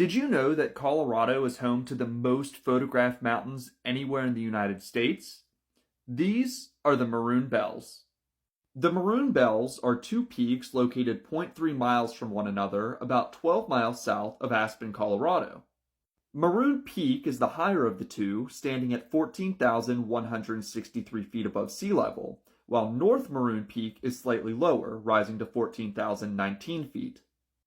Did you know that Colorado is home to the most photographed mountains anywhere in the United States? These are the Maroon Bells. The Maroon Bells are two peaks located zero point 0.3 miles from one another, about 12 miles south of Aspen, Colorado. Maroon Peak is the higher of the two, standing at 14,163 feet above sea level, while North Maroon Peak is slightly lower, rising to 14,019 feet.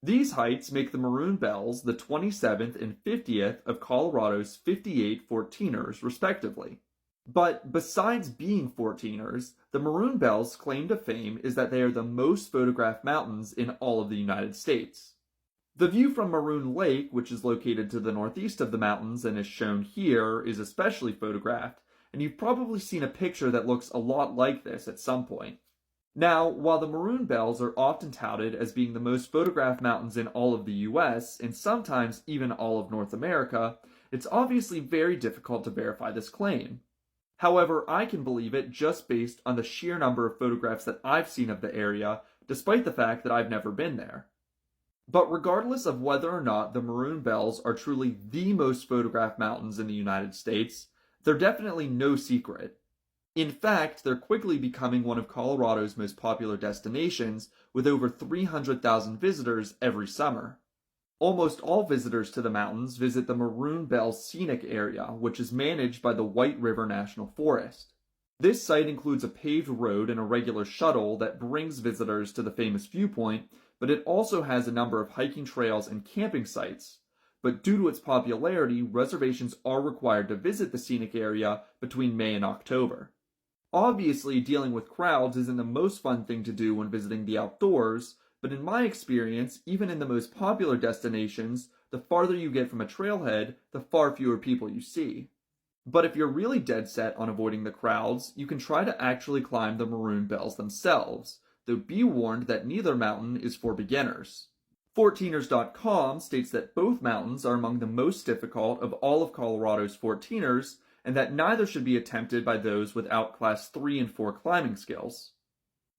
These heights make the Maroon Bells the 27th and 50th of Colorado's 58 14ers, respectively. But besides being 14ers, the Maroon Bells' claim to fame is that they are the most photographed mountains in all of the United States. The view from Maroon Lake, which is located to the northeast of the mountains and is shown here, is especially photographed, and you've probably seen a picture that looks a lot like this at some point. Now, while the Maroon Bells are often touted as being the most photographed mountains in all of the US, and sometimes even all of North America, it's obviously very difficult to verify this claim. However, I can believe it just based on the sheer number of photographs that I've seen of the area, despite the fact that I've never been there. But regardless of whether or not the Maroon Bells are truly the most photographed mountains in the United States, they're definitely no secret. In fact, they're quickly becoming one of Colorado's most popular destinations, with over 300,000 visitors every summer. Almost all visitors to the mountains visit the Maroon Bells Scenic Area, which is managed by the White River National Forest. This site includes a paved road and a regular shuttle that brings visitors to the famous viewpoint, but it also has a number of hiking trails and camping sites. But due to its popularity, reservations are required to visit the scenic area between May and October. Obviously, dealing with crowds isn't the most fun thing to do when visiting the outdoors, but in my experience, even in the most popular destinations, the farther you get from a trailhead, the far fewer people you see. But if you're really dead set on avoiding the crowds, you can try to actually climb the Maroon Bells themselves, though be warned that neither mountain is for beginners. 14ers.com states that both mountains are among the most difficult of all of Colorado's 14ers, and that neither should be attempted by those without Class 3 and 4 climbing skills.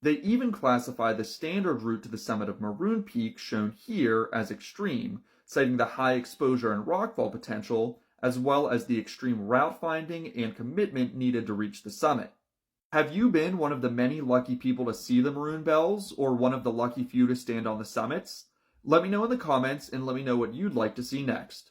They even classify the standard route to the summit of Maroon Peak, shown here, as extreme, citing the high exposure and rockfall potential, as well as the extreme route finding and commitment needed to reach the summit. Have you been one of the many lucky people to see the Maroon Bells, or one of the lucky few to stand on the summits? Let me know in the comments, and let me know what you'd like to see next.